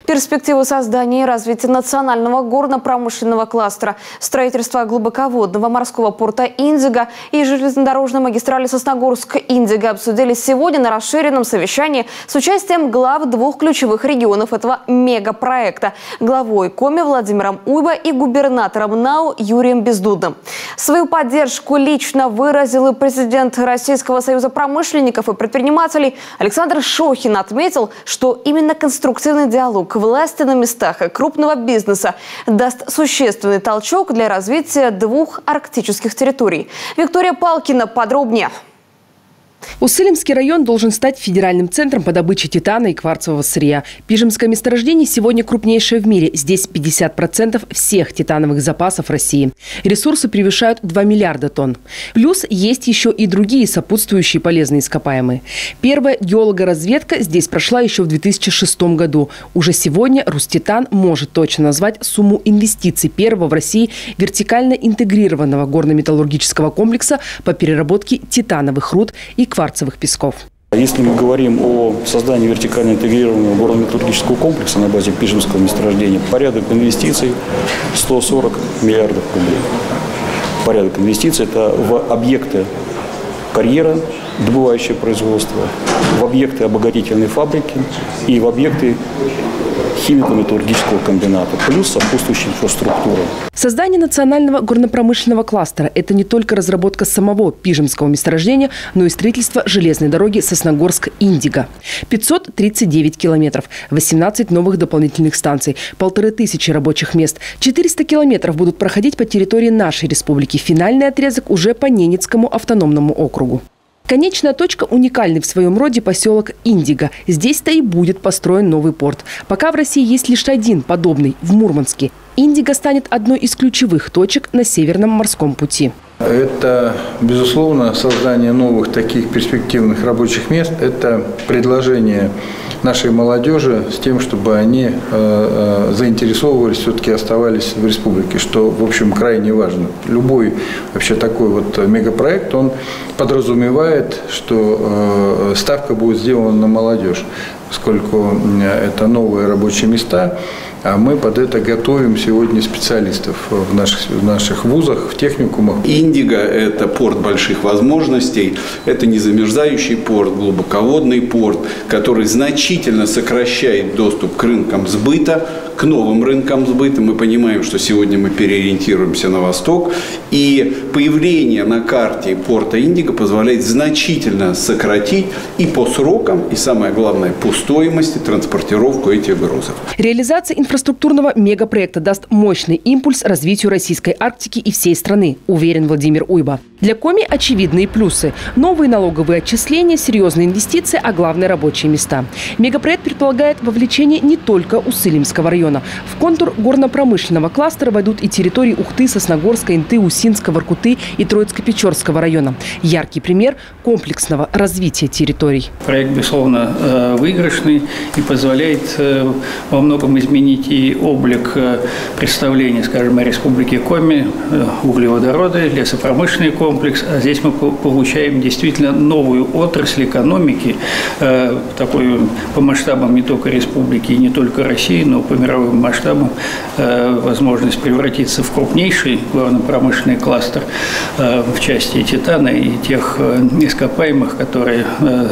Перспективы создания и развития национального горно-промышленного кластера, строительства глубоководного морского порта «Индиго» и железнодорожной магистрали Сосногорск-Индиго обсудились сегодня на расширенном совещании с участием глав двух ключевых регионов этого мегапроекта – главой Коми Владимиром Уйба и губернатором НАУ Юрием Бездудным. Свою поддержку лично выразил и президент Российского союза промышленников и предпринимателей Александр Шохин. Отметил, что именно конструктивный диалог власти на местах и крупного бизнеса даст существенный толчок для развития двух арктических территорий. Виктория Палкина подробнее. Усыльмский район должен стать федеральным центром по добыче титана и кварцевого сырья. Пижемское месторождение сегодня крупнейшее в мире. Здесь 50% всех титановых запасов России. Ресурсы превышают 2 миллиарда тонн. Плюс есть еще и другие сопутствующие полезные ископаемые. Первая геологоразведка здесь прошла еще в 2006 году. Уже сегодня Руститан может точно назвать сумму инвестиций первого в России вертикально интегрированного горно-металлургического комплекса по переработке титановых руд и кварцевых песков. Если мы говорим о создании вертикально интегрированного горно-металлургического комплекса на базе Пижемского месторождения, порядок инвестиций 140 миллиардов рублей. Порядок инвестиций – это в объекты карьера, добывающее производство, в объекты обогатительной фабрики и в объекты химико-металлургического комбината, плюс сопутствующая инфраструктура. Создание национального горно-промышленного кластера – это не только разработка самого Пижемского месторождения, но и строительство железной дороги Сосногорск-Индиго. 539 километров, 18 новых дополнительных станций, 1500 рабочих мест, 400 километров будут проходить по территории нашей республики. Финальный отрезок уже по Ненецкому автономному округу. Конечная точка – уникальный в своем роде поселок Индиго. Здесь-то и будет построен новый порт. Пока в России есть лишь один подобный – в Мурманске. Индиго станет одной из ключевых точек на Северном морском пути. Это, безусловно, создание новых таких перспективных рабочих мест. Это предложение нашей молодежи с тем, чтобы они заинтересовывались, все-таки оставались в республике, что, в общем, крайне важно. Любой вообще такой вот мегапроект, он подразумевает, что ставка будет сделана на молодежь, поскольку это новые рабочие места. А мы под это готовим сегодня специалистов в наших вузах, в техникумах. Индиго – это порт больших возможностей, это незамерзающий порт, глубоководный порт, который значительно сокращает доступ к рынкам сбыта, к новым рынкам сбыта. Мы понимаем, что сегодня мы переориентируемся на восток, и появление на карте порта Индиго позволяет значительно сократить и по срокам, и самое главное, по стоимости транспортировку этих грузов. Реализация инфраструктурного мегапроекта даст мощный импульс развитию российской Арктики и всей страны, уверен Владимир Уйба. Для Коми очевидные плюсы. Новые налоговые отчисления, серьезные инвестиции, а главное – рабочие места. Мегапроект предполагает вовлечение не только Усыльмского района. В контур горно-промышленного кластера войдут и территории Ухты, Сосногорска, Инты, Усинска, Воркуты и Троицко-Печорского района. Яркий пример комплексного развития территорий. Проект, безусловно, выигрышный и позволяет во многом изменить и облик представления, скажем, о республике Коми, углеводороды, лесопромышленный комплекс. А здесь мы получаем действительно новую отрасль экономики, такую по масштабам не только республики и не только России, но по мировым масштабам возможность превратиться в крупнейший горно-промышленный кластер в части титана и тех ископаемых, которые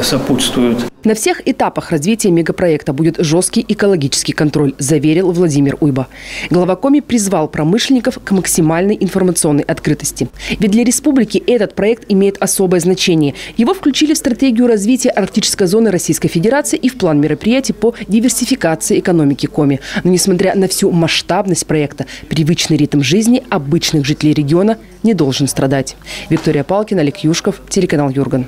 сопутствуют. На всех этапах развития мегапроекта будет жесткий экологический контроль, заверил Владимир Уйба. Глава Коми призвал промышленников к максимальной информационной открытости. Ведь для республики этот проект имеет особое значение. Его включили в стратегию развития арктической зоны Российской Федерации и в план мероприятий по диверсификации экономики Коми. Но несмотря на всю масштабность проекта, привычный ритм жизни обычных жителей региона не должен страдать. Виктория Палкина, Олег Юшков, телеканал Юрган.